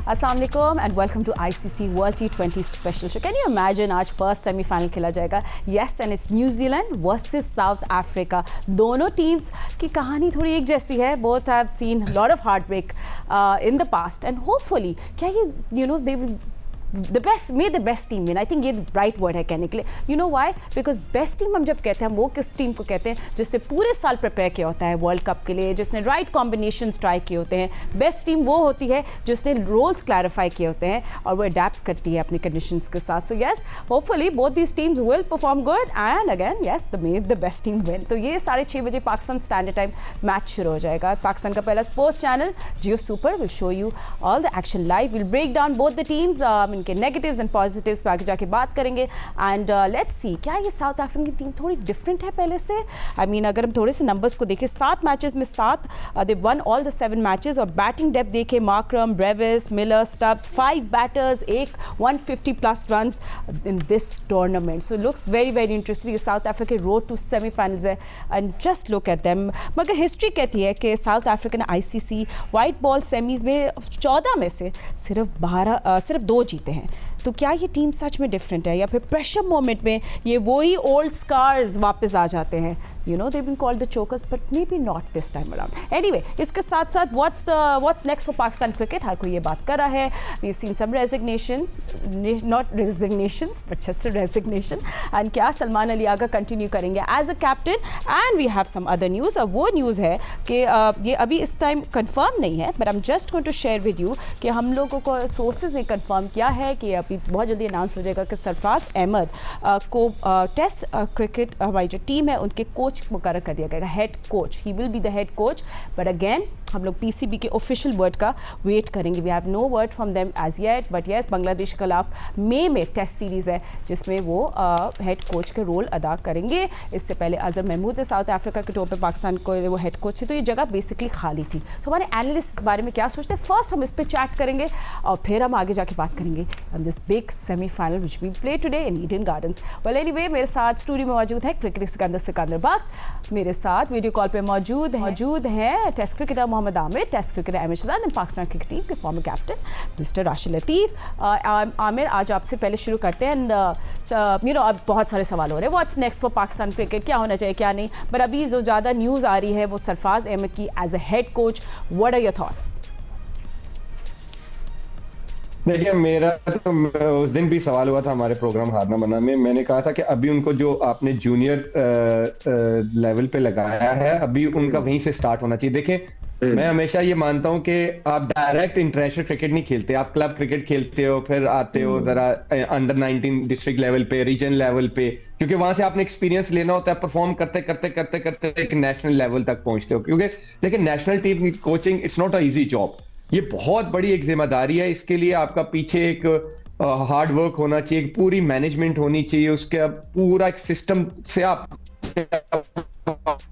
अस्सलाम वालेकुम and welcome to ICC world T20 special show. Can you imagine आज first semifinal खेला जाएगा? Yes, and it's New Zealand versus South Africa. दोनों teams की कहानी थोड़ी एक जैसी है। Both have seen lot of heartbreak in the past and hopefully क्या ये they will the best team win. I think ये राइट वर्ड है कहने के लिए। You know why? Because best team हम जब कहते हैं, वो किस टीम को कहते हैं जिसने पूरे साल प्रिपेयर किया होता है वर्ल्ड कप के लिए, जिसने राइट कॉम्बिनेशन ट्राई किए होते हैं। बेस्ट टीम वो होती है जिसने रोल्स क्लैरिफाई किए होते हैं और वो अडेप्ट करती है अपनी कंडीशंस के साथ। So yes, hopefully both these teams will perform good and again yes the best team win. तो ये 6:30 बजे पाकिस्तान स्टैंडर्ड टाइम मैच शुरू हो जाएगा। पाकिस्तान का पहला sports channel Geo Super will show you all the action live. Will break down both the teams, के negatives and positives पे आगे जाके बात करेंगे। एंड लेट्स सी क्या ये साउथ अफ्रीकन की टीम थोड़ी डिफरेंट है पहले से। आई मीन अगर हम थोड़े से नंबर्स को देखें, 7 मैचेस में 7 they won all the 7 matches. और बैटिंग डेप्थ देखें, Markram, Brevis, Miller, Stubbs, 5 batters, 150 plus runs in this tournament. So looks very very interesting. South Africa road to semifinals है and just look at them. मगर history कहती है कि South African ICC white ball semis में 14 में से सिर्फ 2 जीते हैं। तो क्या ये टीम सच में डिफरेंट है या फिर प्रेशर मोमेंट में ये वही ओल्ड स्कार्स वापस आ जाते हैं? You know, they've been called the chokers, but maybe not this time around. Anyway, इसके साथ साथ what's next for Pakistan cricket? हर कोई ये बात कर रहा है. We've seen some resignation, not resignations, but just a resignation. And क्या सलमान अली आगा continue करेंगे as a captain? And we have some other news. अब वो news है कि ये अभी इस टाइम confirm नहीं है, but I'm just going to share with you कि हम लोगों को sources ने confirm किया है कि अभी बहुत जल्दी announce हो जाएगा कि सरफराज अहमद को टेस्ट क्रिकेट हमारी जो टीम है उनके कोच मुकर्रर कर दिया गया, head coach. He will be the head coach, but again हम लोग PCB के ऑफिशियल वर्ड का वेट करेंगे। We have no word from them as yet, but yes Bangladesh के खिलाफ मई में टेस्ट सीरीज़ है जिसमें वो हेड कोच के रोल अदा करेंगे। इससे पहले अजहर महमूद साउथ अफ्रीका के टॉप पे पाकिस्तान को वो हेड कोच थे, तो ये जगह बेसिकली खाली थी। तो हमारे एनालिस्ट इस बारे में क्या सोचते हैं, फर्स्ट हम इस पर चैट करेंगे और फिर हम आगे जाके बात करेंगे on this big semifinal which we play today in Eden Gardens. Well anyway, मेरे साथ स्टूडियो में मौजूद है क्रिकेट सिकंदर बख्त। मेरे साथ वीडियो कॉल पे मौजूद हैं test cricketer Mohammad Aamir, test cricketer Ahmed Shehzad and Pakistan cricket team के former captain mister Rashid Latif. Aamir, आज आपसे पहले शुरू करते हैं। अब बहुत सारे सवाल हो रहे हैं, what's next for Pakistan cricket, क्या होना चाहिए क्या नहीं, बट अभी जो ज़्यादा न्यूज़ आ रही है वो सरफराज अहमद की as a head coach. What are your thoughts? देखिए, मेरा तो उस दिन भी सवाल हुआ था हमारे प्रोग्राम हारना बना में। मैंने कहा था कि अभी उनको जो आपने जूनियर लेवल पे लगाया है, अभी उनका वहीं से स्टार्ट होना चाहिए। देखें, मैं हमेशा ये मानता हूं कि आप डायरेक्ट इंटरनेशनल क्रिकेट नहीं खेलते, आप क्लब क्रिकेट खेलते हो, फिर आते हो जरा अंडर 19 डिस्ट्रिक्ट लेवल पे, रीजन लेवल पे, क्योंकि वहां से आपने एक्सपीरियंस लेना होता है। परफॉर्म करते करते करते करते एक नेशनल लेवल तक पहुंचते हो, क्योंकि देखिए नेशनल टीम की coaching it's not a easy job. ये बहुत बड़ी एक जिम्मेदारी है। इसके लिए आपका पीछे एक हार्ड वर्क होना चाहिए, एक पूरी मैनेजमेंट होनी चाहिए, उसके पूरा एक सिस्टम से आप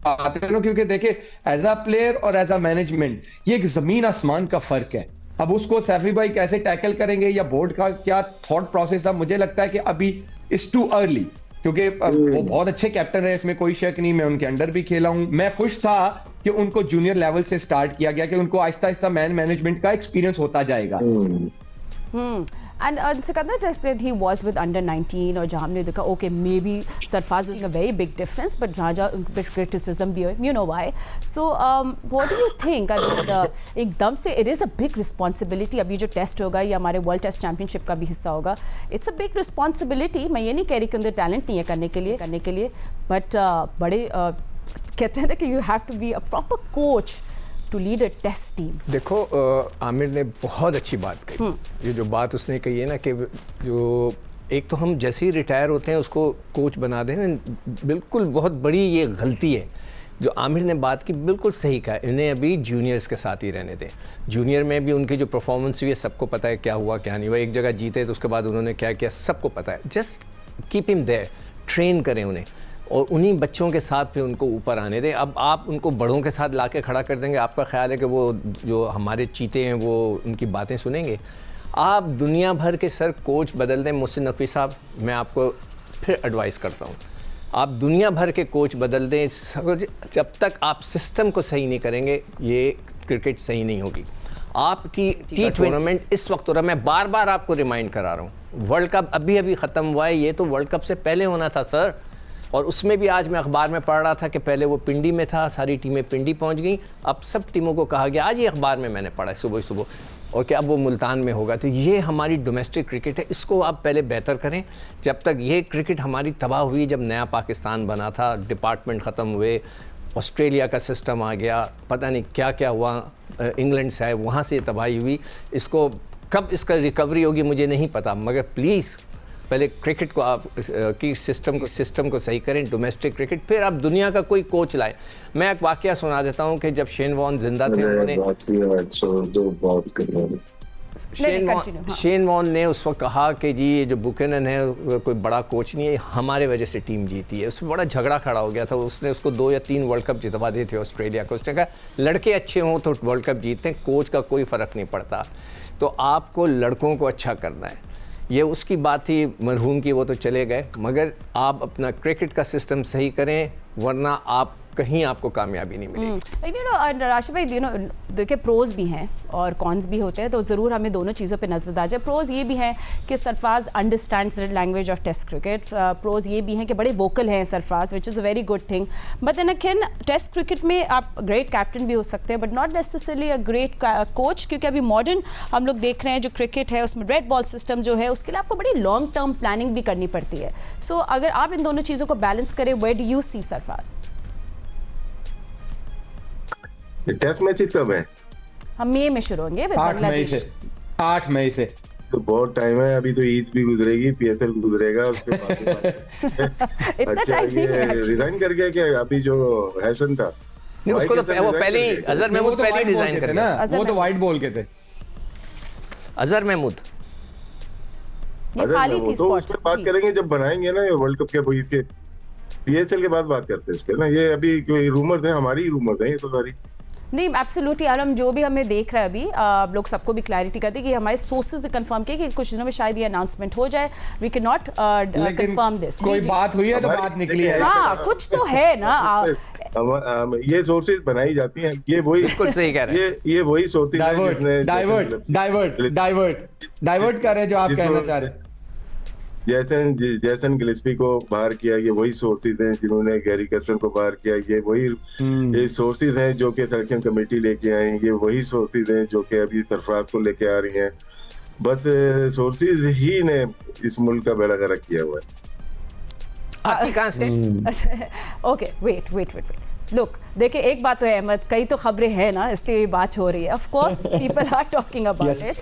आते हो। क्योंकि देखिए, एज अ प्लेयर और एज अ मैनेजमेंट ये एक जमीन आसमान का फर्क है। अब उसको सैफी भाई कैसे टैकल करेंगे या बोर्ड का क्या थॉट प्रोसेस था, मुझे लगता है कि अभी इट्स टू अर्ली, क्योंकि वो बहुत अच्छे कैप्टन है, इसमें कोई शक नहीं। मैं उनके अंडर भी खेला हूं। मैं खुश था कि उनको जूनियर लेवल से स्टार्ट किया गया, कि उनको आहिस्ता आहिस्ता मैनेजमेंट का एक्सपीरियंस होता जाएगा। And Sikandar that he was with under 19 और जहाँ हमने देखा okay may be Sarfaraz is a very big difference, but Raja criticism भी है, you know why. So what do you think? एकदम से it is a big responsibility. अभी जो टेस्ट होगा ये हमारे वर्ल्ड टेस्ट चैंपियनशिप का भी हिस्सा होगा। It's a big responsibility. मैं ये नहीं कह रही कि उनके टैलेंट नहीं है करने के लिए, बट बड़े कहते हैं ना कि you have to be a proper coach to lead a test team. देखो, आमिर ने बहुत अच्छी बात कही। ये जो बात उसने कही है ना कि जो एक तो हम जैसे ही रिटायर होते हैं उसको कोच बना दें, बिल्कुल बहुत बड़ी ये गलती है। जो आमिर ने बात की बिल्कुल सही कहा, इन्हें अभी जूनियर्स के साथ ही रहने दें। जूनियर में भी उनकी जो परफॉर्मेंस हुई है सबको पता है, क्या हुआ क्या नहीं हुआ। एक जगह जीते तो उसके बाद उन्होंने क्या किया सबको पता है। Just keep him there, train करें उन्हें और उन्हीं बच्चों के साथ फिर उनको ऊपर आने दें। अब आप उनको बड़ों के साथ लाके खड़ा कर देंगे, आपका ख्याल है कि वो जो हमारे चीते हैं वो उनकी बातें सुनेंगे? आप दुनिया भर के सर कोच बदल दें। मोहसिन नकवी साहब, मैं आपको फिर एडवाइस करता हूँ, आप दुनिया भर के कोच बदल दें, जब तक आप सिस्टम को सही नहीं करेंगे ये क्रिकेट सही नहीं होगी। आपकी टी टूर्नामेंट इस वक्त हो रहा, मैं बार बार आपको रिमाइंड करा रहा हूँ, वर्ल्ड कप अभी अभी ख़त्म हुआ है, ये तो वर्ल्ड कप से पहले होना था सर। और उसमें भी आज मैं अखबार में पढ़ रहा था कि पहले वो पिंडी में था, सारी टीमें पिंडी पहुंच गई, अब सब टीमों को कहा गया, आज ही अखबार में मैंने पढ़ा सुबह सुबह, और कि अब वो मुल्तान में होगा। तो ये हमारी डोमेस्टिक क्रिकेट है, इसको आप पहले बेहतर करें। जब तक ये क्रिकेट हमारी तबाह हुई, जब नया पाकिस्तान बना था, डिपार्टमेंट ख़त्म हुए, ऑस्ट्रेलिया का सिस्टम आ गया, पता नहीं क्या क्या हुआ, इंग्लैंड से आए, वहाँ से तबाही हुई, इसको कब इसका रिकवरी होगी मुझे नहीं पता, मगर प्लीज़ पहले क्रिकेट को आप की सिस्टम को सही करें, डोमेस्टिक क्रिकेट, फिर आप दुनिया का कोई कोच लाएं। मैं एक वाकया सुना देता हूँ कि जब शेन वॉर्न जिंदा थे, उन्होंने शेन वॉर्न ने उस वक्त कहा कि जी ये जो बुकेनन है कोई बड़ा कोच नहीं है, हमारे वजह से टीम जीती है। उसमें बड़ा झगड़ा खड़ा हो गया था, उसने उसको 2 या 3 वर्ल्ड कप जितवा दिए थे ऑस्ट्रेलिया को। उसने कहा लड़के अच्छे हों तो वर्ल्ड कप जीतते हैं, कोच का कोई फ़र्क नहीं पड़ता। तो आपको लड़कों को अच्छा करना है, ये उसकी बात थी मरहूम की, वो तो चले गए, मगर आप अपना क्रिकेट का सिस्टम सही करें, वरना आप कहीं आपको कामयाबी नहीं मिलेगी। राशिद भाई, देखिए प्रोज भी हैं और कॉन्स भी होते हैं, तो ज़रूर हमें दोनों चीज़ों पे नजर आ जाए। प्रोज ये भी हैं कि Sarfaraz understands the language of test cricket, pros ये भी हैं कि बड़े वोकल हैं Sarfaraz, which is a very good thing. But then again test cricket में आप ग्रेट कैप्टन भी हो सकते हैं, but not necessarily a great coach, क्योंकि अभी मॉडर्न हम लोग देख रहे हैं जो क्रिकेट है उसमें रेड बॉल सिस्टम जो है, उसके लिए आपको बड़ी लॉन्ग टर्म प्लानिंग भी करनी पड़ती है। सो अगर आप इन दोनों चीज़ों को बैलेंस करें, where do you see Sarfaraz? Test matches कब है? हम मई में शुरू होंगे विद 8 मई से। 8 मई से तो बहुत टाइम है, अभी तो ईद भी गुजरेगी, पीएसएल गुजरेगा, उसके बाद इतना टाइम नहीं है। रिजाइन कर गया क्या अभी जो हैसन था? नहीं, उसको तो वो पहले ही अजहर महमूद पहले ही रिजाइन कर ना, गया। वो तो वाइट बॉल के थे, अजहर महमूद ये खाली थी तो स्पॉट। उससे बात करेंगे जब बनाएंगे ना ये वर्ल्ड कप के, वही से पीएसएल के बाद बात करते हैं इसके ना। ये अभी कोई रूमर्स है, हमारी रूमर्स है ये तो सारी। नहीं, एब्सोल्युटली यार, हम जो भी हमें देख रहे हैं अभी, आप लोग सबको भी क्लैरिटी कर दी कि हमारे सोर्सेज ने कंफर्म किया कि कुछ दिनों में शायद ये अनाउंसमेंट हो जाए। We can not confirm this. कोई बात हुई है तो बात निकली है। हाँ, कुछ तो है ना। ये सोर्सेज बनाई जाती हैं, ये वही बिल्कुल सही कह रहे हैं, ये वही सोर्सेज डाइवर्ट कर रहे हैं जो आप कहना चाह रहे हैं। जैसन गिलिस्पी को बाहर किया, ये वही सोर्सेज हैं जिन्होंने गैरी कैस्टन को बाहर किया, ये वही ये सोर्सेज हैं जो कि सिलेक्शन कमेटी लेके आए, ये वही सोर्सेज हैं जो कि अभी सरफराज को लेके आ रही हैं। बस सोर्सेज ही ने इस मुल्क का बेड़ा गर्क किया हुआ है। आती कहाँ से? ओके, वेट लुक, देखिए एक बात तो है अहमद, कई तो खबरें हैं ना, इसलिए ये बात हो रही है। Of course people are talking about it.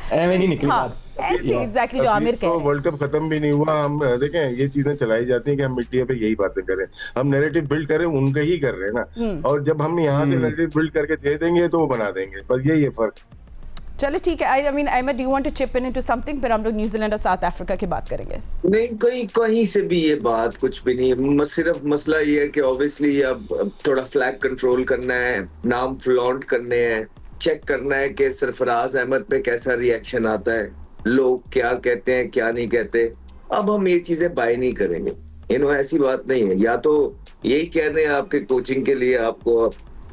ऐसे एग्जैक्टली जो आमिर कह रहे हैं। वर्ल्ड कप खत्म भी नहीं हुआ, हम देखें ये चीजें चलाई जाती हैं कि हम मीडिया पे यही बातें करें, हम नैरेटिव बिल्ड करें, उनका ही कर रहे हैं ना। और जब हम यहाँ से नैरेटिव बिल्ड करके दे देंगे तो वो बना देंगे, बस यही है फर्क। चलो ठीक है। I mean Ahmed, do you want to chip in into something? फिर हम लोग न्यूजीलैंड और साउथ अफ्रीका की बात करेंगे। नहीं, कहीं से भी ये बात कुछ भी नहीं, सिर्फ मसला ये है कि ऑब्वियसली अब थोड़ा फ्लैग कंट्रोल करना है, नाम फ्लॉन्ट करने हैं, चेक करना है कि सरफराज अहमद पे कैसा रिएक्शन आता है, लोग क्या कहते हैं क्या नहीं कहते। अब हम ये चीजें बाय नहीं करेंगे, ऐसी बात नहीं है। या तो यही कह दें आपके कोचिंग के लिए आपको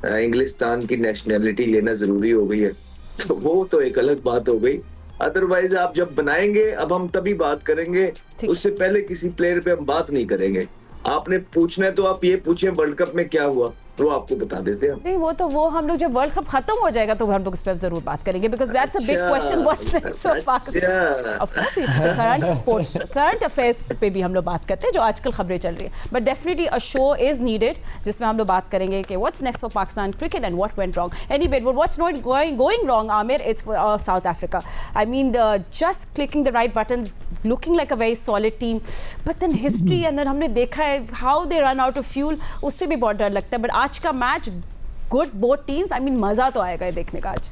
इंग्लिस्तान की नेशनैलिटी लेना जरूरी हो गई है, तो वो तो एक अलग बात हो गई। अदरवाइज आप जब बनाएंगे, अब हम तभी बात करेंगे, उससे पहले किसी प्लेयर पे हम बात नहीं करेंगे। आपने पूछना है तो आप ये पूछें वर्ल्ड कप में क्या हुआ, तो आपको बता देते हैं। नहीं, वो हम लोग जब वर्ल्ड कप खत्म हो जाएगा तो हम लोग इस पर जरूर बात करेंगे, because that's a big question, what's next for Pakistan. Of course its current sports, current affairs पे भी हम लोग बात करते हैं, जो आजकल खबरें चल रही है। But definitely a show is needed जिसमें हम लोग बात करेंगे कि what's next for Pakistan cricket and what went wrong. Anyway, what's not going wrong, Aamir, it's South Africa. I mean just clicking the right buttons, looking like a very solid team, but then history and then हमने देखा है how they run out of fuel, उससे भी बहुत डर लगता है। But आज का match good both teams, I mean मजा तो आएगा देखने का आज।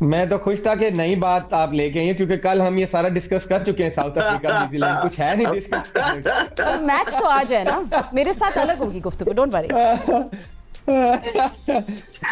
मैं तो खुश था कि नई बात आप लेके आई हैं, क्योंकि कल हम ये सारा डिस्कस कर चुके हैं, साउथ अफ्रीका न्यूजीलैंड, कुछ है नहीं डिस्कस करने का। मैच तो आ जाए ना, मेरे साथ अलग होगी गुफ्तगू, डोंट वरी।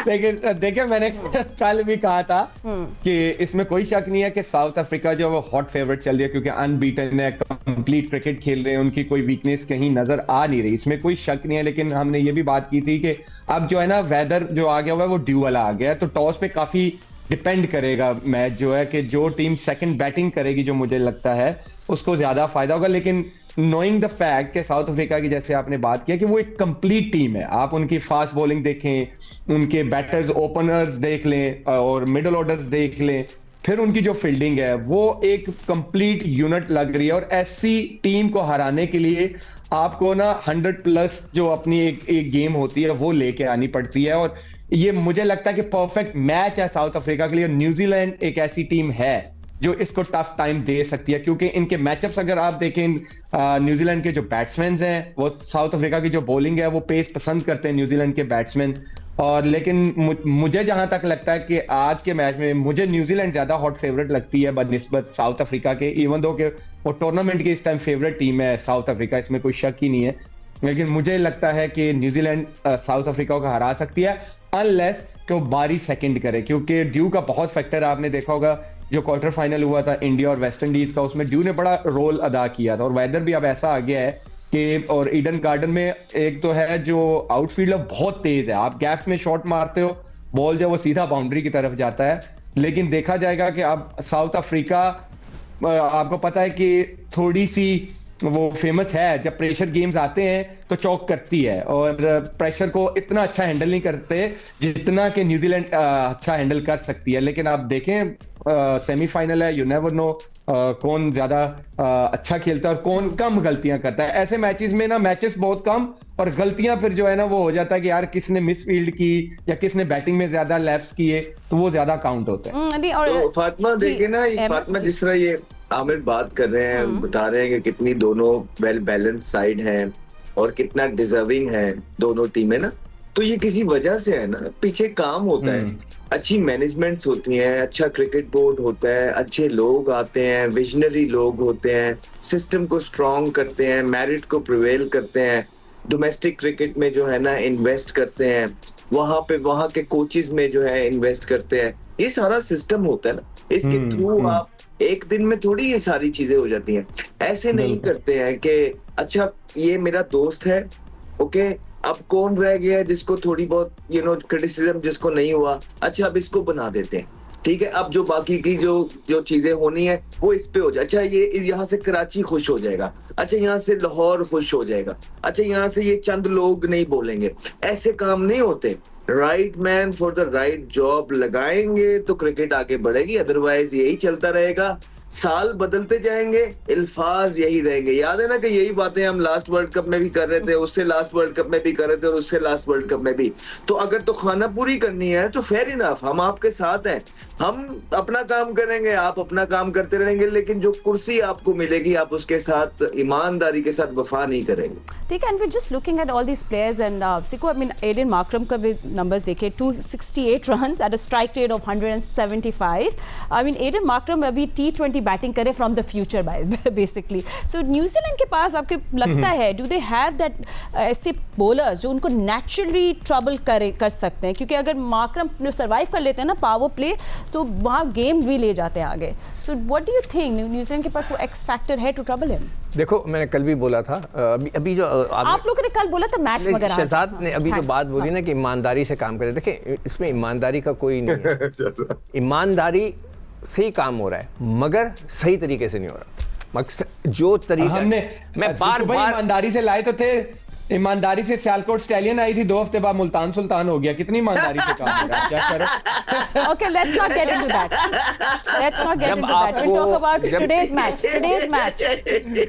देखिए मैंने कल भी कहा था कि इसमें कोई शक नहीं है कि साउथ अफ्रीका जो वो हॉट फेवरेट चल रही है, क्योंकि अनबीटन है, कंप्लीट क्रिकेट खेल रहे हैं, उनकी कोई वीकनेस कहीं नजर आ नहीं रही, इसमें कोई शक नहीं है। लेकिन हमने ये भी बात की थी कि अब जो है ना वेदर जो आ गया हुआ है वो ड्यू वाला आ गया है, तो टॉस पे काफी डिपेंड करेगा मैच जो है, कि जो टीम सेकंड बैटिंग करेगी जो मुझे लगता है उसको ज्यादा फायदा होगा। लेकिन नोइंग द फैक्ट कि साउथ अफ्रीका की जैसे आपने बात किया कि वो एक कंप्लीट टीम है, आप उनकी फास्ट बॉलिंग देखें, उनके बैटर्स ओपनर्स देख लें और मिडिल ऑर्डर्स देख लें, फिर उनकी जो फील्डिंग है वो एक कंप्लीट यूनिट लग रही है। और ऐसी टीम को हराने के लिए आपको ना 100+ जो अपनी एक गेम होती है वो लेके आनी पड़ती है, और ये मुझे लगता है कि परफेक्ट मैच है साउथ अफ्रीका के लिए। न्यूजीलैंड एक ऐसी टीम है जो इसको टफ टाइम दे सकती है, क्योंकि इनके मैचअप्स अगर आप देखें, न्यूजीलैंड के जो बैट्समैन हैं वो साउथ अफ्रीका की जो बॉलिंग है वो पेस पसंद करते हैं न्यूजीलैंड के बैट्समैन। और लेकिन मुझे जहां तक लगता है कि आज के मैच में मुझे न्यूजीलैंड ज्यादा हॉट फेवरेट लगती है बनिस्बत साउथ अफ्रीका के, इवन दो कि वो टूर्नामेंट की इस टाइम फेवरेट टीम है साउथ अफ्रीका, इसमें कोई शक ही नहीं है। लेकिन मुझे लगता है कि न्यूजीलैंड साउथ अफ्रीका को हरा सकती है अनलेस कि वो बारी सेकंड करे, क्योंकि ड्यू का बहुत फैक्टर है। आपने देखा होगा जो क्वार्टर फाइनल हुआ था इंडिया और वेस्ट इंडीज का, उसमें ड्यू ने बड़ा रोल अदा किया था, और वेदर भी अब ऐसा आ गया है कि, और ईडन गार्डन में एक तो है जो आउटफील्डर बहुत तेज है, आप गैप में शॉट मारते हो, बॉल जो वो सीधा बाउंड्री की तरफ जाता है। लेकिन देखा जाएगा कि अब साउथ अफ्रीका, आपको पता है कि थोड़ी सी वो फेमस है, जब प्रेशर गेम्स आते हैं तो चौक करती है, और प्रेशर को इतना अच्छा हैंडल नहीं करते जितना कि न्यूजीलैंड अच्छा हैंडल कर सकती है। लेकिन आप देखें सेमीफाइनल है, यू नेवर नो कौन ज्यादा अच्छा खेलता है और कौन कम गलतियां करता है। ऐसे मैचेस में ना मैचेस बहुत कम और गलतियां फिर जो है ना वो हो जाता है कि यार किसने मिस फील्ड की या किसने बैटिंग में ज्यादा लैप्स किए, तो वो ज्यादा काउंट होते हैं। तो फातिमा देखे ना, फातिमा जिस तरह ये आमिर बात कर रहे हैं, बता रहे हैं कि कितनी दोनों वेल बैलेंस साइड हैं और कितना डिजर्विंग है दोनों टीमें ना, तो ये किसी वजह से है ना, पीछे काम होता है, अच्छी मैनेजमेंट्स होती हैं, अच्छा क्रिकेट बोर्ड होता है, अच्छे लोग आते हैं, विजनरी लोग होते हैं, सिस्टम को स्ट्रॉन्ग करते हैं, मेरिट को प्रिवेल करते हैं, डोमेस्टिक क्रिकेट में जो है ना इन्वेस्ट करते हैं, वहां के कोचेस में जो है इन्वेस्ट करते हैं, ये सारा सिस्टम होता है ना, इसके थ्रू आप एक दिन में थोड़ी ये सारी चीजें हो जाती हैं। ऐसे नहीं करते हैं कि अच्छा ये मेरा दोस्त है, ओके, अब कौन रह गया है जिसको थोड़ी बहुत क्रिटिसिज्म जिसको नहीं हुआ, अच्छा अब इसको बना देते हैं, ठीक है, अब जो बाकी की जो चीजें होनी है वो इस पे हो जाए, अच्छा ये यहाँ से कराची खुश हो जाएगा, अच्छा यहाँ से लाहौर खुश हो जाएगा, अच्छा यहाँ से ये चंद लोग नहीं बोलेंगे। ऐसे काम नहीं होते। Right man for the right job लगाएंगे तो क्रिकेट आगे बढ़ेगी, अदरवाइज यही चलता रहेगा, साल बदलते जाएंगे, अल्फाज यही रहेंगे। याद है ना कि यही बातें हम लास्ट वर्ल्ड कप में भी कर रहे थे, उससे लास्ट वर्ल्ड कप में भी कर रहे थे और उससे लास्ट वर्ल्ड कप में भी। तो अगर तो खाना पूरी करनी है तो फेयर इनफ, हम आपके साथ हैं, हम अपना काम करेंगे, आप अपना काम करते रहेंगे, लेकिन जो कुर्सी आपको मिलेगी आप उसके साथ ईमानदारी के साथ वफा नहीं करेंगे। ठीक है, and we just looking at all these players and सिको, आई मीन एडन मार्करम का भी नंबर्स देखे, 268 runs at a strike rate of 175। I mean Aiden Markram अभी T20 बैटिंग करे from the future basically. So New Zealand के पास आपके लगता है डू दे हैव दैट ऐसे बॉलर्स जो उनको नेचुरली ट्रबल कर सकते हैं? क्योंकि अगर मार्करम सर्वाइव कर लेते हैं ना पावर प्ले तो वहाँ गेम भी ले जाते हैं आगे। So what do you think New Zealand के पास वो एक्स फैक्टर है टू ट्रबल हिम? देखो मैंने कल भी बोला था, अभी जो आप लोगों ने कल बोला था मैच वगैरह, शहजाद ने अभी जो बात बोली ना कि ईमानदारी से काम करे, देखिए इसमें ईमानदारी का कोई नहीं है, ईमानदारी से ही काम हो रहा है मगर सही तरीके से नहीं हो रहा। मकसद जो तरीका मैं बार ईमानदारी से लाए तो थे, ईमानदारी से सियालकोट स्टैलियन आई थी, 2 हफ्ते बाद मुल्तान सुल्तान हो गया, कितनी ईमानदारी से काम हो रहा है, क्या करो। Okay, let's not get into that. Let's not get into that. We'll talk about today's match.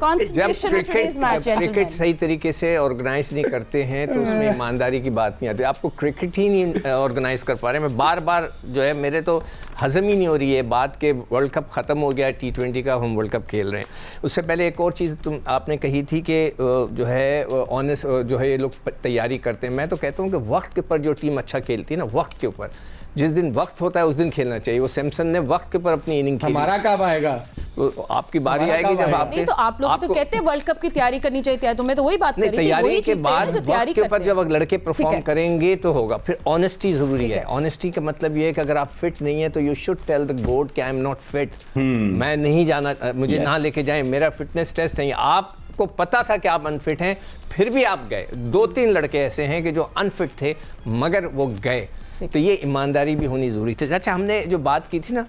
Concentration of today's match, gentlemen. Cricket सही तरीके से ऑर्गेनाइज नहीं करते हैं तो उसमें ईमानदारी की बात नहीं आती। आपको क्रिकेट ही नहीं ऑर्गेनाइज कर पा रहे। मैं बार जो है मेरे तो हजम ही नहीं हो रही है बात के वर्ल्ड कप ख़त्म हो गया, T20 का हम वर्ल्ड कप खेल रहे हैं। उससे पहले एक और चीज़ आपने कही थी कि जो है ऑनेस्ट जो है ये लोग तैयारी करते हैं। मैं तो कहता हूँ कि वक्त के ऊपर जो टीम अच्छा खेलती है ना, वक्त के ऊपर जिस दिन वक्त होता है उस दिन खेलना चाहिए। वो सैमसन ने वक्त के ऊपर अपनी इनिंग खेली। हमारा कब आएगा? तो आपकी बारी आएगी जब आप नहीं तो आप लोग तो कहते हैं वर्ल्ड कप की तैयारी करनी चाहिए, तो मैं तो वही बात कर रही थी, तैयारी वही के बाद तैयारी वक्त के ऊपर जब लड़के परफॉर्म है। करेंगे तो होगा। फिर ऑनेस्टी जरूरी है। ऑनेस्टी का मतलब ये है कि अगर आप फिट नहीं है तो you should tell the board कि आई एम नॉट फिट, मैं नहीं जाना, मुझे ना लेके जाएं, मेरा फिटनेस टेस्ट नहीं। आपको पता था कि आप अनफिट हैं, फिर भी आप गए। 2-3 लड़के ऐसे हैं कि जो अनफिट थे मगर वो गए, तो ये ईमानदारी भी होनी ज़रूरी थी। अच्छा, हमने जो बात की थी ना,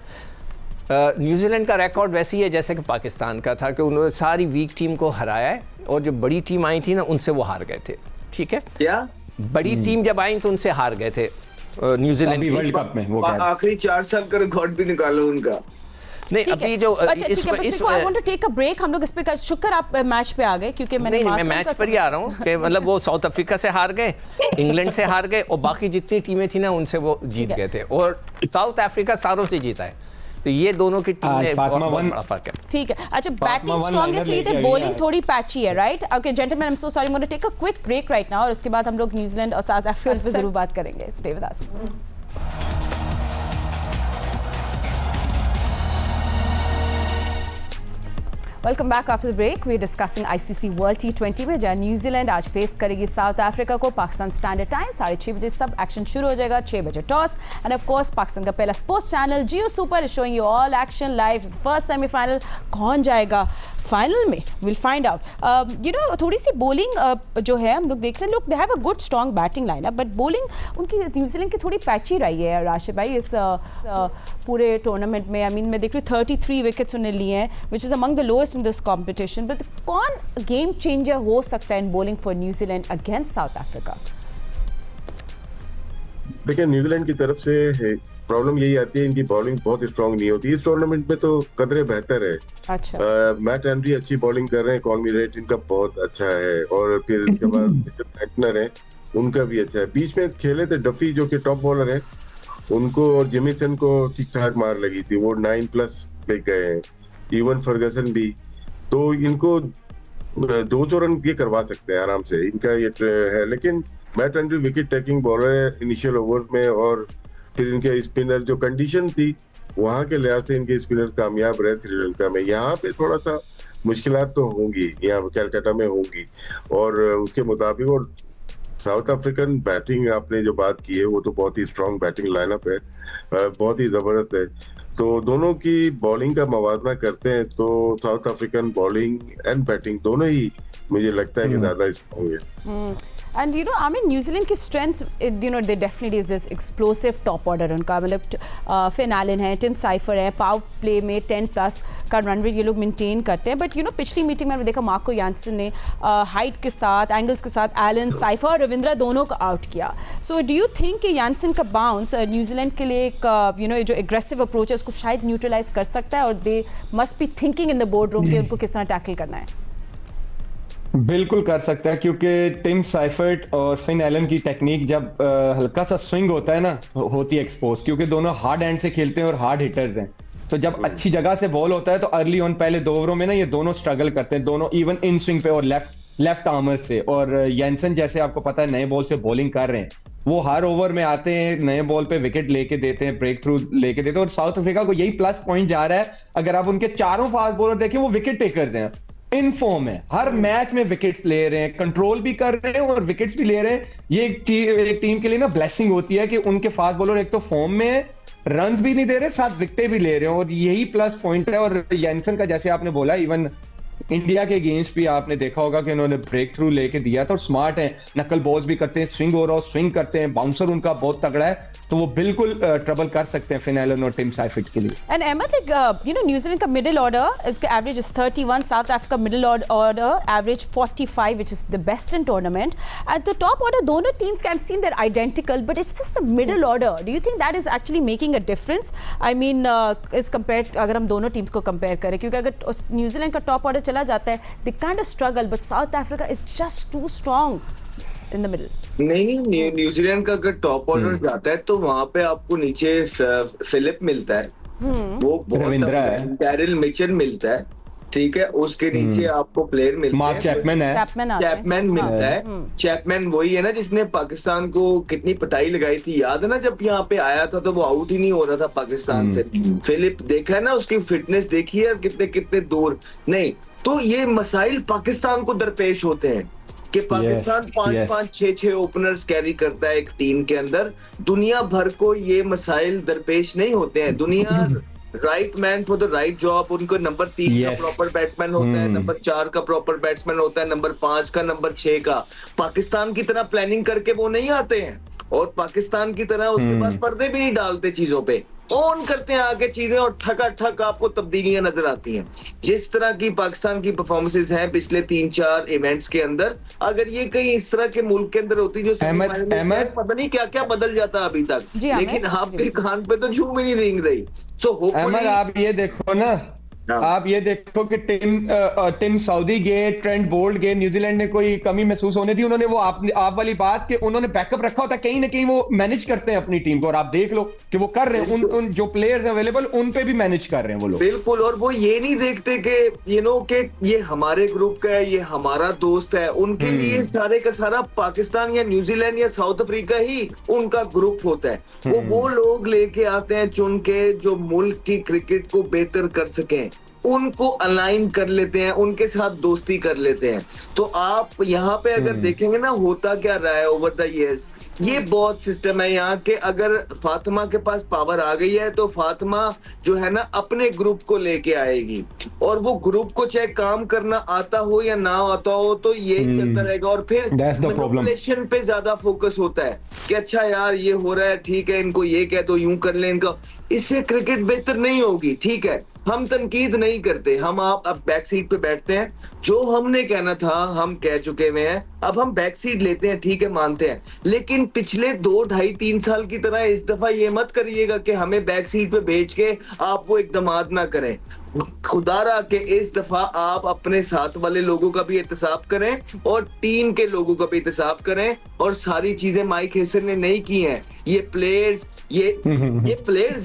न्यूजीलैंड का रिकॉर्ड वैसे ही है जैसे कि पाकिस्तान का था, कि उन्होंने सारी वीक टीम को हराया है, और जो बड़ी टीम आई थी ना उनसे वो हार गए थे। ठीक है, क्या बड़ी टीम जब आई तो उनसे हार गए थे न्यूजीलैंड वर्ल्ड कप में। वो आखिरी 4 साल का रिकॉर्ड भी निकालो उनका। नहीं, अभी जो I want to take a break, हम लोग इस पे शुक्र आप मैच पे आ गए, क्योंकि मैं मैच पर ही आ रहा हूँ कि मतलब वो साउथ अफ्रीका से हार गए, इंग्लैंड से हार गए, और बाकी जितनी टीमें थी ना उनसे वो जीत गए थे, और साउथ अफ्रीका सारों से जीता है। तो ये दोनों की टीम में बहुत बड़ा फर्क है। ठीक है, अच्छा बैटिंग स्ट्रॉन्गेस्ट हुई थी, बॉलिंग थोड़ी पैची है, right? Okay gentleman, I am so sorry, I am gonna take a quick break right now, और उसके बाद हम लोग न्यूजीलैंड और साउथ अफ्रीका पे जरूर बात करेंगे। Stay with us. Welcome back after the break. We are discussing ICC world T20 में, जहाँ न्यूजीलैंड आज फेस करेगी साउथ अफ्रीका को। पाकिस्तान स्टैंडर्ड टाइम 6:30 बजे सब एक्शन शुरू हो जाएगा, 6 बजे toss, end of course Pakistan का पहला sports channel Geo super is showing you all action live. First semifinal, कौन जाएगा फाइनल में, will find out. You know, थोड़ी सी बॉलिंग जो है हम लोग देख रहे हैं, लोग they have a good strong batting lineup, but bowling उनकी न्यूजीलैंड की थोड़ी पैची रही है राशिद भाई इस पूरे टूर्नामेंट में। आई मीन मैं देख रही हूँ 33 विकेट्स उन्हें लिए हैं, which is among the lowest in this competition. But कौन गेम चेंजर हो सकता है in bowling for New Zealand against South Africa? देखिए, न्यूजीलैंड की तरफ से प्रॉब्लम यही आती है, इनकी बॉलिंग बहुत स्ट्रांग नहीं होती। इस टूर्नामेंट में तो कदरे बेहतर है। अच्छा, मैट हेनरी अच्छी बॉलिंग कर रहे हैं, कॉल मी रेट इनका बहुत अच्छा है, और फिर इसके बाद जो पैटनर है उनका भी अच्छा है। बीच में खेले थे डफी जो कि टॉप बॉलर है, उनको और जेमिसन को ठीक ठाक मार लगी थी, वो 9+ पे गए हैं। इवन फर्गसन भी, तो इनको 200 रन ये करवा सकते हैं आराम से, इनका ये है। लेकिन Matt Henry wicket taking bowler है इनिशियल ओवर में, और फिर इनके स्पिनर जो कंडीशन थी वहां के लिहाज से इनके स्पिनर कामयाब रहे श्रीलंका में। यहाँ पे थोड़ा सा मुश्किलात तो होंगी, यहाँ कैलकाटा में होंगी, और उसके मुताबिक। और साउथ अफ्रीकन बैटिंग आपने जो बात की है वो तो बहुत ही स्ट्रांग बैटिंग लाइनअप है, बहुत ही जबरदस्त है। तो दोनों की बॉलिंग का मवाजना करते हैं तो South African bowling and batting दोनों ही मुझे लगता है कि ज्यादा स्ट्रांग है। And you know, I mean New Zealand की strength, you know, they definitely is this explosive top order उनका, मतलब फिन एलन है, टिम साइफर है, पावर प्ले में 10+ का रन रेट ये लोग मेंटेन करते हैं। बट यू नो, पिछली मीटिंग में हमने देखा मार्को यानसन ने हाइट के साथ, एंगल्स के साथ एलन, साइफर और रविंद्रा दोनों को आउट किया। सो डू यू थिंक कि यानसन का बाउंस न्यूजीलैंड के लिए एक यू नो जो एग्रेसिव अप्रोच है उसको शायद न्यूट्रलाइज कर सकता है, और they must be thinking in the board room कि उनको किस तरह टैकल करना है? बिल्कुल कर सकता है, क्योंकि टिम साइफर्ट और फिन एलन की टेक्निक जब हल्का सा स्विंग होता है ना तो होती है एक्सपोज, क्योंकि दोनों हार्ड हैंड से खेलते हैं और हार्ड हिटर्स हैं। तो जब अच्छी जगह से बॉल होता है तो अर्ली ऑन पहले 2 ओवरों में ना ये दोनों स्ट्रगल करते हैं, दोनों इवन इन स्विंग पे और लेफ्ट आर्मर से। और येंसन जैसे आपको पता है नए बॉल से बॉलिंग कर रहे हैं, वो हर ओवर में आते हैं, नए बॉल पे विकेट लेके देते हैं, ब्रेक थ्रू लेके देते हैं। और साउथ अफ्रीका को यही प्लस पॉइंट जा रहा है, अगर आप उनके चारों फास्ट बॉलर देखें वो विकेट टेकर्स हैं, इन फॉर्म है, हर मैच में विकेट्स ले रहे हैं, कंट्रोल भी कर रहे हैं और विकेट्स भी ले रहे हैं। ये एक टीम के लिए ना ब्लेसिंग होती है कि उनके फास्ट बॉलर एक तो फॉर्म में है, रन्स भी नहीं दे रहे, साथ विकेटें भी ले रहे हैं, और यही प्लस पॉइंट है। और येंसन का जैसे आपने बोला, इवन इंडिया के गेम्स भी आपने देखा होगा कि उन्होंने ब्रेक थ्रू लेके दिया था, और स्मार्ट है, नकल बॉल्स भी करते हैं, स्विंग हो रहा हो स्विंग करते हैं, बाउंसर उनका बहुत तगड़ा है, तो वो बिल्कुल ट्रबल कर सकते हैं फिन एलन और टिम साइफर्ट के लिए। And Ahmed, you know, New Zealand का मिडिल ऑर्डर इसका average is 31, South Africa middle order average 45, which is the best in tournament. And the top order दोनों टीम्स के I have seen that identical, but it's just the middle order. Do you think that is actually making a difference? I mean is compare, अगर हम दोनों teams को compare करें, क्योंकि अगर New Zealand का टॉप ऑर्डर चला जाता है they kind of struggle, but South Africa is just too strong in the middle. नहीं, न्यूजीलैंड का अगर टॉप ऑर्डर जाता है तो वहां पे आपको नीचे फिलिप मिलता है, वो बहुत, डैरिल मिचर मिलता है, ठीक है, उसके नीचे आपको प्लेयर मिलते मार्क हैं। चैपमैन है, चैपमैन मिलता है। चैपमैन वही है ना जिसने पाकिस्तान को कितनी पिटाई लगाई थी, याद है ना, जब यहाँ पे आया था तो वो आउट ही नहीं हो रहा था पाकिस्तान से। फिलिप देखा है ना, उसकी फिटनेस देखी है, कितने कितने दूर नहीं। तो ये मसाइल पाकिस्तान को दरपेश होते हैं कि पाकिस्तान 5-5, 6-6 ओपनर्स कैरी करता है एक टीम के अंदर। दुनिया भर को ये मसाइल दरपेश नहीं होते हैं। दुनिया right man for the right job, उनको नंबर 3 का प्रॉपर बैट्समैन होता है, नंबर 4 का प्रॉपर बैट्समैन होता है, नंबर 5 का, नंबर 6 का। पाकिस्तान की तरह प्लानिंग करके वो नहीं आते हैं, और पाकिस्तान की तरह उसके बाद पर्दे भी नहीं डालते चीजों पे, ऑन करते हैं आगे चीजें और ठका ठक आपको तब्दीलियां नजर आती हैं। जिस तरह की पाकिस्तान की परफॉर्मेंसेस हैं पिछले 3-4 इवेंट्स के अंदर, अगर ये कहीं इस तरह के मुल्क के अंदर होती जो पता नहीं क्या क्या बदल जाता अभी तक, लेकिन आपके कान पे तो झूम ही नहीं रेंग रही। सो होपफुली आप ये देखो ना, आप ये देखो कि टिम साउदी गए, ट्रेंट बोल्ट गए, न्यूजीलैंड ने कोई कमी महसूस होने दी? उन्होंने वो आप वाली बात कि उन्होंने बैकअप रखा होता, कहीं ना कहीं वो मैनेज करते हैं अपनी टीम को, और आप देख लो कि वो कर रहे हैं, उन जो प्लेयर्स अवेलेबल उन पे भी मैनेज कर रहे हैं वो लोग। बिल्कुल, और वो ये नहीं देखते कि कि ये हमारे ग्रुप का है, ये हमारा दोस्त है। उनके लिए सारे का सारा पाकिस्तान या न्यूजीलैंड या साउथ अफ्रीका ही उनका ग्रुप होता है। वो लोग लेके आते हैं चुन के जो मुल्क की क्रिकेट को बेहतर कर सकें, उनको अलाइन कर लेते हैं, उनके साथ दोस्ती कर लेते हैं। तो आप यहाँ पे अगर देखेंगे ना, होता क्या रहा है ओवर द इयर्स, ये बहुत सिस्टम है यहाँ के। अगर फातिमा के पास पावर आ गई है तो फातिमा जो है ना अपने ग्रुप को लेके आएगी, और वो ग्रुप को चाहे काम करना आता हो या ना आता हो तो ये चलता रहेगा। और फिर मैनिपुलेशन पे ज्यादा फोकस होता है कि अच्छा यार ये हो रहा है, ठीक है, इनको ये कह दो, यूं कर ले इनका। इससे क्रिकेट बेहतर नहीं होगी। ठीक है, हम तनकीद नहीं करते, हम आप अब बैक सीट पे बैठते हैं, जो हमने कहना था हम कह चुके हुए हैं, अब हम बैक सीट लेते हैं, ठीक है, मानते हैं। लेकिन पिछले 2, 2.5, 3 साल की तरह इस दफा ये मत करिएगा कि हमें बैक सीट पे भेज के आप वो इक़दामात ना करें। खुदारा के इस दफा आप अपने साथ वाले लोगों का भी एहतसाब करें और टीम के लोगों का भी एहतसाब करें, और सारी चीजें माइक हेसन ने नहीं की हैं। ये प्लेयर्स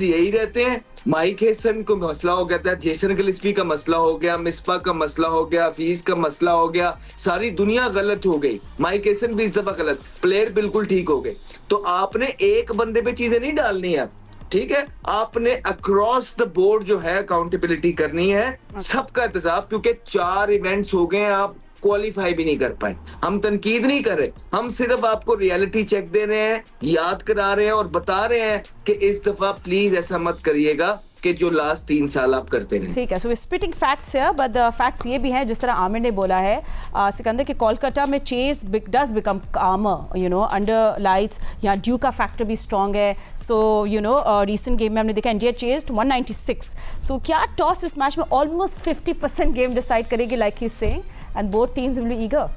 यही रहते हैं। माइक हेसन को मसला हो गया था, जेसन गिलस्पी का मसला हो गया, मिसबा का मसला हो गया, हफीज का मसला हो गया, सारी दुनिया गलत हो गई, माइक हेसन भी इस दफा गलत, प्लेयर बिल्कुल ठीक हो गए। तो आपने एक बंदे पे चीजें नहीं डालनी है, ठीक है, आपने अक्रॉस द बोर्ड जो है अकाउंटेबिलिटी करनी है, सबका एहतसाब, क्योंकि 4 इवेंट्स हो गए, आप क्वालिफाई भी नहीं कर पाए। हम तनकीद नहीं कर रहे, हम सिर्फ आपको रियलिटी चेक दे रहे हैं, याद करा रहे हैं और बता रहे हैं कि इस दफा प्लीज ऐसा मत करिएगा कि जो लास्ट 3 साल आप करते रहे। ठीक है, सो स्पिटिंग फैक्ट्स है, बट फैक्ट्स ये भी हैं जिस तरह आमिर ने बोला है सिकंदर कि कोलकाता में चेस डज बिकम कामर, यू नो, अंडर लाइट्स। यहाँ ड्यू का फैक्टर भी स्ट्रॉन्ग है। So you know recent game में हमने देखा इंडिया चेस्ड 196। सो क्या टॉस इस मैच में ऑलमोस्ट 50% गेम डिसाइड करेगी, like he is saying, and both teams will be eager.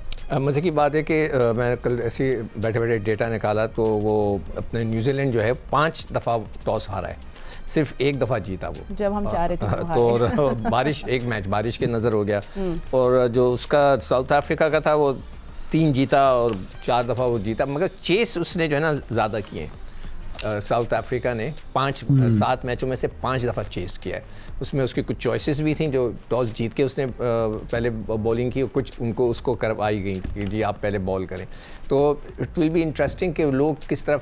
मज़े की बात है कि मैं कल ऐसे बैठे बैठे डेटा निकाला तो वो अपने न्यूजीलैंड जो है 5 दफ़ा टॉस हारा है, सिर्फ 1 दफ़ा जीता वो, जब हम चाह रहे थे तो बारिश, एक मैच बारिश के नज़र हो गया। और जो उसका साउथ अफ्रीका का था वो 3 जीता और 4 दफ़ा वो जीता, मगर चेस उसने जो है ना ज़्यादा किए हैं। साउथ अफ्रीका ने 7 मैचों में से 5 दफ़ा चेस किया है। उसमें उसकी कुछ चॉइसेस भी थी, जो टॉस जीत के उसने पहले बॉलिंग की, कुछ उनको उसको करवाई गई कि जी आप पहले बॉल करें। तो इट विल बी इंटरेस्टिंग कि लोग किस तरह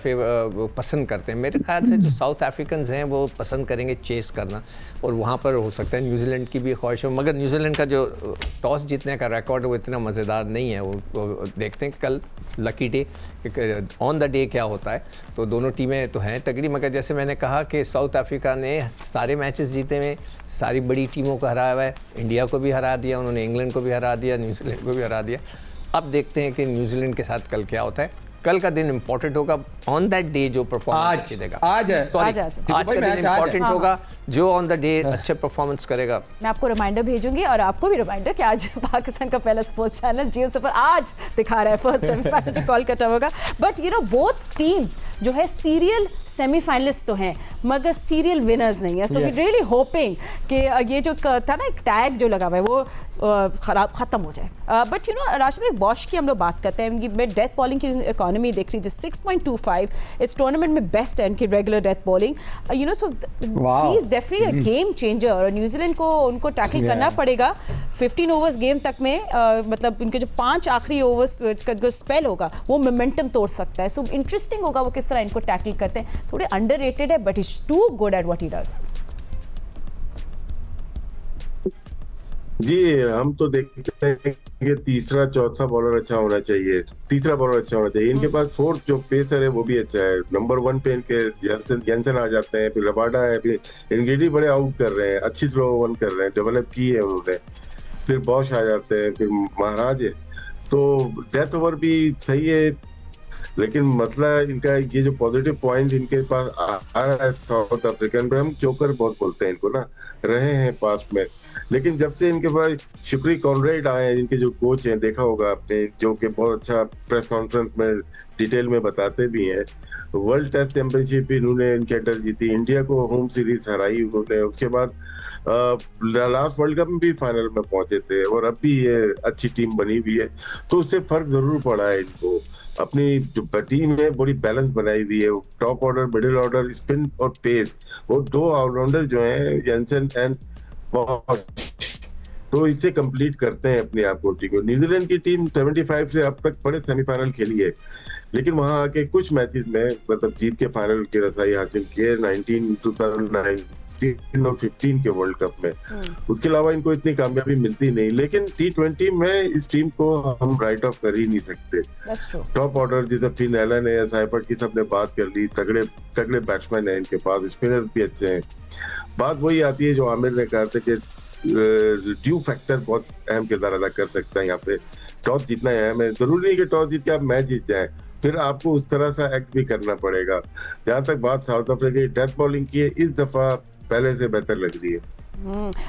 पसंद करते हैं। मेरे ख्याल से जो साउथ अफ्रीकन्स हैं वो पसंद करेंगे चेस करना, और वहाँ पर हो सकता है न्यूजीलैंड की भी ख्वाहिश हो, मगर न्यूजीलैंड का जो टॉस जीतने का रिकॉर्ड है वो इतना मज़ेदार नहीं है। वो देखते हैं कल lucky day, on the day क्या होता है। तो दोनों टीमें तो हैं तगड़ी, मगर जैसे मैंने कहा कि साउथ अफ्रीका ने सारे मैचेस जीते हुए, सारी बड़ी टीमों को हराया हुआ है, इंडिया को भी हरा दिया उन्होंने, इंग्लैंड को भी हरा दिया, न्यूजीलैंड को भी हरा दिया। अब देखते हैं कि न्यूजीलैंड के साथ कल क्या होता है। कल का दिन इंपॉर्टेंट होगा, ऑन दैट डे जो परफॉर्मेंस देगा, आज का दिन इंपॉर्टेंट होगा, जो ऑन द डे अच्छे परफॉर्मेंस करेगा। मैं आपको रिमाइंडर भेजूंगी, और आपको भी रिमाइंडर कि आज पाकिस्तान का पहला स्पोर्ट्स चैनल जियो सुपर आज दिखा रहा है फर्स्ट सेमीफाइनल जो कोलकाता होगा। But you know both teams जो है सीरियल सेमीफाइनलिस्ट तो हैं, मगर सीरियल विनर्स नहीं है। सो वी रियली होपिंग कि ये जो था ना एक टैग जो लगा हुआ है वो ख़त्म हो जाए। बट यू नो राशिद भाई, बॉश की हम लोग बात करते हैं कि मैं डेथ बॉलिंग की इकोनॉमी देख रही थी 6.25, इस टूर्नामेंट में बेस्ट है इनकी regular death bowling, you know, so he is definitely a game changer. और न्यूजीलैंड को उनको टैकल करना पड़ेगा 15 ओवर्स गेम तक में, मतलब उनके जो 5 आखिरी ओवर्स का जो स्पेल होगा वो मोमेंटम तोड़ सकता है। सो इंटरेस्टिंग होगा वो किस तरह इनको टैकल करते हैं। थोड़े अंडररेटेड है but is too good at what he does. जी, हम तो देखते हैं कि तीसरा चौथा बॉलर अच्छा होना चाहिए, तीसरा बॉलर अच्छा होना चाहिए। इनके पास फोर्थ जो पेसर है वो भी अच्छा है। नंबर 1 पे इनके जेंसन आ जाते हैं, फिर रबाडा है, फिर इंगेडी बड़े आउट कर रहे हैं, अच्छी थ्रो वन कर रहे हैं, डेवलप की है उन्होंने। फिर बॉश आ जाते हैं, फिर महाराज है। तो डेथ ओवर भी सही है, लेकिन मसला इनका ये जो पॉजिटिव पॉइंट इनके पास आ रहा है साउथ अफ्रीकन पे, हम चोकर बहुत बोलते हैं इनको ना, रहे हैं पास में। लेकिन जब से इनके पास शुक्री कॉनरेड आए हैं, इनके जो कोच हैं, देखा होगा आपने, जो कि बहुत अच्छा प्रेस कॉन्फ्रेंस में डिटेल में बताते भी हैं। वर्ल्ड टेस्ट चैंपियनशिप भी इन्होंने इनके अंडर जीती, इंडिया को होम सीरीज हराई उन्होंने, उसके बाद लास्ट वर्ल्ड कप में भी फाइनल में पहुंचे थे, और अब भी ये अच्छी टीम बनी हुई है। तो उससे फर्क जरूर पड़ा है इनको। अपनी जो टीम है बड़ी बैलेंस बनाई हुई है, top order, middle order, spin और पेस, वो 2 ऑलराउंडर जो हैं, जेंसन एंड बॉश, तो इससे कंप्लीट करते हैं अपनी आप टीम को। न्यूजीलैंड की टीम 75 से अब तक बड़े सेमीफाइनल खेली है, लेकिन वहां आके कुछ मैचेस में मतलब जीत के फाइनल की रसाई हासिल की है, 2019 और 15 के वर्ल्ड कप में। उसके अलावा इनको इतनी कामयाबी मिलती नहीं। लेकिन T20 में इस टीम को हम राइट ऑफ कर ही नहीं सकते। टॉप ऑर्डर जैसे फिन एलन है, साइफर्ट की सबने बात कर ली, तगड़े तगड़े बैट्समैन है इनके पास, स्पिनर भी अच्छे हैं। बात वही आती है जो आमिर ने कहा था कि ड्यू फैक्टर बहुत अहम किरदार अदा कर सकता है यहाँ पे। टॉस जीतना है हमें, जरूरी नहीं कि टॉस जीत के आप मैच जीत जाए, फिर आपको उस तरह सा एक्ट भी करना पड़ेगा। जहाँ तक बात साउथ अफ्रीका की डेथ बॉलिंग की है, इस दफा पहले से बेहतर लग रही है।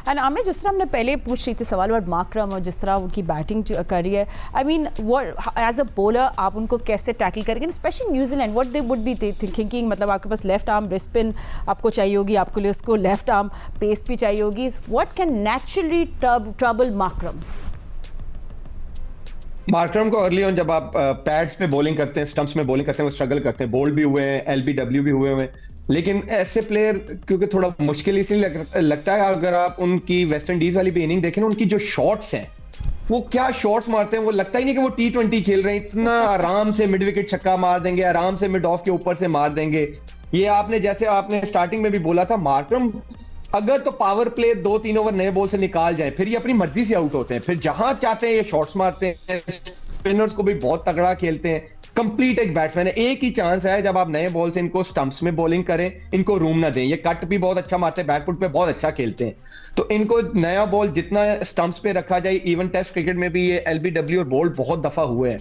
एंड आमिर, जिस तरह हमने पहले पूछ रही थी सवाल और मार्करम और जिस तरह उनकी बैटिंग कर रही है, I mean what as a bowler आप उनको कैसे टैकल करेंगे, specially New Zealand, what they would be thinking, मतलब आपके पास लेफ्ट आर्म रिस्ट स्पिन आपको चाहिए होगी, आपके लिए उसको लेफ्ट आर्म पेस भी चाहिए होगी, what can naturally trouble Markram? Markram को अर्ली ऑन जब आप पैड्स पे बॉलिंग करते हैं, स्टंप्स में बॉलिंग करते हैं, वो स्ट्रगल करते हैं, बोल्ड भी हुए हैं, LBW भी हुए हैं। लेकिन ऐसे प्लेयर क्योंकि थोड़ा मुश्किल इसलिए लगता है, अगर आप उनकी वेस्ट इंडीज वाली भी इनिंग देखें ना, उनकी जो शॉट्स हैं, वो क्या शॉट्स मारते हैं, वो लगता ही नहीं कि वो T20 खेल रहे हैं। इतना आराम से मिड विकेट छक्का मार देंगे, आराम से मिड ऑफ के ऊपर से मार देंगे। ये आपने जैसे आपने स्टार्टिंग में भी बोला था, मार्करम अगर तो पावर प्ले 2-3 ओवर नए बॉल से निकाल जाए, फिर ये अपनी मर्जी से आउट होते हैं, फिर जहां चाहते हैं ये शॉट्स मारते हैं। स्पिनर्स को भी बहुत तगड़ा खेलते हैं। कंप्लीट एक बैट्समैन है, एक ही चांस है जब आप नए बॉल से इनको स्टंप्स में बॉलिंग करें, इनको रूम ना दें। ये कट भी बहुत अच्छा मारते हैं, बैकफुट पे बहुत अच्छा खेलते हैं, तो इनको नया बॉल जितना स्टंप्स पे रखा जाए। इवन टेस्ट क्रिकेट में भी ये LBW और बोल्ड बहुत दफा हुए हैं।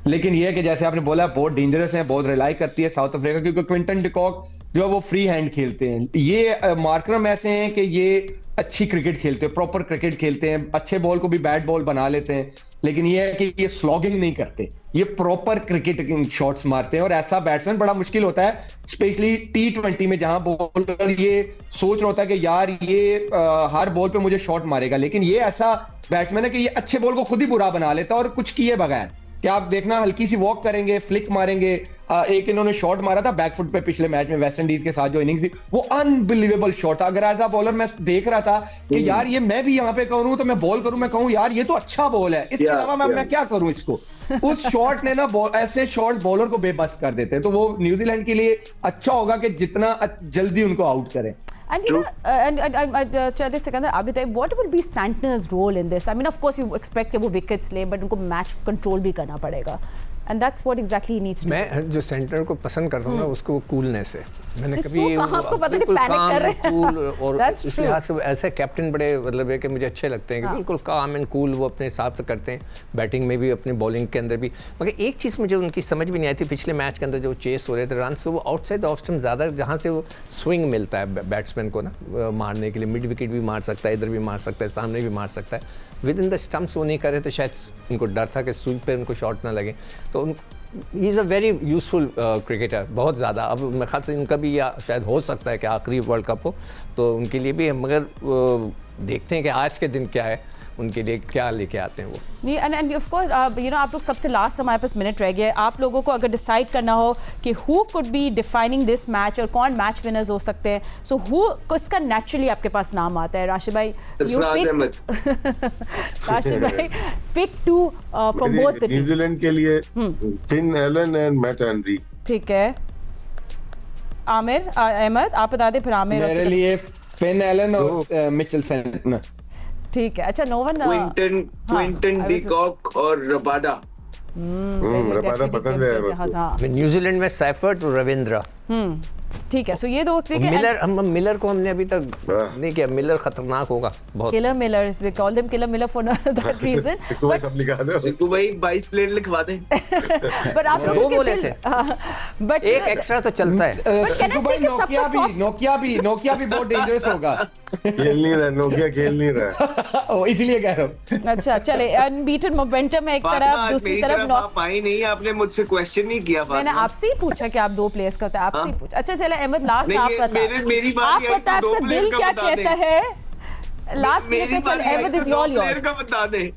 लेकिन ये है कि जैसे आपने बोला, बहुत डेंजरस है, बहुत रिलाई करती है साउथ अफ्रीका, क्योंकि क्विंटन डिकॉक जो है वो फ्री हैंड खेलते हैं। ये मार्करम ऐसे हैं कि ये अच्छी क्रिकेट खेलते हैं, प्रॉपर क्रिकेट खेलते हैं, अच्छे बॉल को भी बैट बॉल बना लेते हैं। लेकिन ये है कि ये स्लॉगिंग नहीं करते, ये प्रॉपर क्रिकेट शॉट्स मारते हैं। और ऐसा बैट्समैन बड़ा मुश्किल होता है, स्पेशली T20 में, जहां बॉलर ये सोच रहा होता है कि यार ये हर बॉल पे मुझे शॉट मारेगा। लेकिन ये ऐसा बैट्समैन है कि ये अच्छे बॉल को खुद ही बुरा बना लेता है, और कुछ किए बगैर कि आप देखना, हल्की सी वॉक करेंगे, फ्लिक मारेंगे। एक इन्होंने शॉट मारा था बैकफुट पे पिछले मैच में वेस्ट इंडीज के साथ जो इनिंग्स थी, वो अनबिलीवेबल शॉट था। अगर एज अ बॉलर मैं देख रहा था कि यार ये मैं भी यहाँ पे करूं तो मैं बॉल करूं, मैं कहूं यार ये तो अच्छा बॉल है, इसके अलावा मैं क्या करूं इसको। उस शॉट ने ना ऐसे शॉट बॉलर को बेबस कर देते हैं। तो वो न्यूजीलैंड के लिए अच्छा होगा कि जितना जल्दी उनको आउट करें। And you know, and Charlie Sikandar, Abhitay, what will be Santner's role in this? I mean, of course, we expect कि वो wickets ले, but उनको match control भी करना पड़ेगा. And that's what exactly he needs to do. मैं जो centre को पसंद करता हूँ ना, उसको कूलनेस है। मैंने कभी आपको पता नहीं पैनिक कर रहे हैं। कूल और इस लिहाज से ऐसे कैप्टन बड़े मतलब है कि मुझे अच्छे लगते हैं कि बिल्कुल काम एंड कूल वो अपने हिसाब से करते हैं, बैटिंग में भी, अपनी बॉलिंग के अंदर भी। मगर एक चीज़ मुझे उनकी समझ भी नहीं आई थी पिछले मैच के अंदर, जो चेस हो रहे थे रन, तो वो आउटसाइड द ऑफ स्टंप ज़्यादा, जहाँ से वो स्विंग मिलता है बैट्समैन को ना मारने के लिए। मिड विकेट भी मार सकता है, इधर भी मार सकता है, सामने भी मार सकता है। विद इन द स्टम्प्स वो नहीं कर रहे थे, शायद उनको डर था कि स्विंग पे उनको शॉट ना लगे। तो he is a very useful cricketer, बहुत ज़्यादा। अब मेरे ख्याल से इनका भी या शायद हो सकता है कि आखिरी वर्ल्ड कप हो तो उनके लिए भी, मगर देखते हैं कि आज के दिन क्या है। उनके लिए क्या लेके आते हैं वो। नहीं, end of course you know आप लोग सबसे लास्ट हमारे पास मिनट रह गया है, आप लोगों को अगर डिसाइड करना हो कि who could be defining this match और कौन मैच विनर्स हो सकते हैं, सो हु किसका नेचुरली आपके पास नाम आता है? राशिद भाई, यू पिक राशिद भाई, pick two from both the teams. New Zealand के लिए Finn Allen and Matt Henry. ठीक है, आमिर अहमद आप बता दें फिर आमिर। मेरे लिए फिन एलन और मिचेल सेंटनर। ठीक है, अच्छा नो वन क्विंटन डीकॉक और रबाडा। रबाडा पसंद है। न्यूजीलैंड में सैफर्ट और रविंद्रा। ठीक है, सो ये दो मिलर को हमने अभी तक नहीं किया। मिलर खतरनाक होगा बहुत। Killer Millers, we call them killer Miller for that reason. Sikku भाई 22 प्लेट लिखवा दे। बट आप लोगों के बोले दिल, थे बट एक एक्स्ट्रा तो चलता है। बट कैन आई से कि सबका सॉफ्ट नोकिया भी बहुत डेंजरस होगा। खेल नहीं रहा नोकिया, खेल नहीं रहा। इसीलिए कह रहा हूँ। अच्छा चले, अनबीटन मोमेंटम है एक तरफ, दूसरी तरफ आप आई नहीं, आपने मुझसे क्वेश्चन नहीं किया। मैंने आपसे ही पूछा कि आप दो प्लेयर्स का होता है, आपसे ही पूछा। अच्छा चले अहमद, लास्ट नहीं, आप बता, मेरी बात आप ये है बता कि दो आपका players दिल का क्या बता कहता दे। है? लास्ट मिनट में चल अहमद इज ऑल योर्स। बता दे।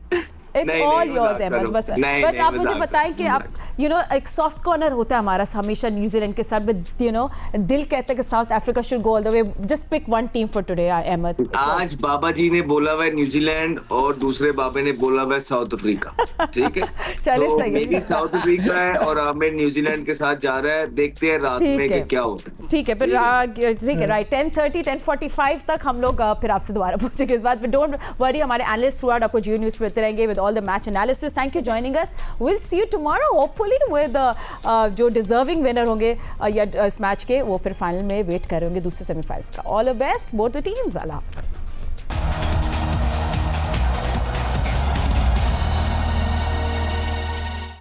इट्स ऑल योर्स अहमद, बस बट आप मुझे बताएं कि आप यू नो एक सॉफ्ट कॉर्नर होता है हमारा हमेशा न्यूजीलैंड के साथ, बट यू नो दिल कहता है कि South Africa should go all the way. Just pick one team for today Ahmed. आज बाबा जी ने बोला हुआ है न्यूजीलैंड और दूसरे बाबे ने बोला हुआ है साउथ अफ्रीका। ठीक है, चले तो सही है। मेरी साउथ अफ्रीका है और आमिर न्यूजीलैंड के साथ जा रहा है। देखते हैं रात में कि क्या होता है। ठीक है, फिर ठीक है, राइट 10:30 10:45 तक हम लोग फिर आपसे दोबारा पूछेंगे इस बात पे। डोंट वरी, हमारे एनालिस्ट थ्रू आउट आपको जियो न्यूज़ पे मिलते रहेंगे with all the match analysis. Thank you joining us. Will see you tomorrow hopefully with जो डिजर्विंग विनर होंगे या इस मैच के, वो फिर फाइनल में वेट कर रहे होंगे दूसरे सेमीफाइनल्स का। All the best both the teams. अल्लाह हाफ़िज़।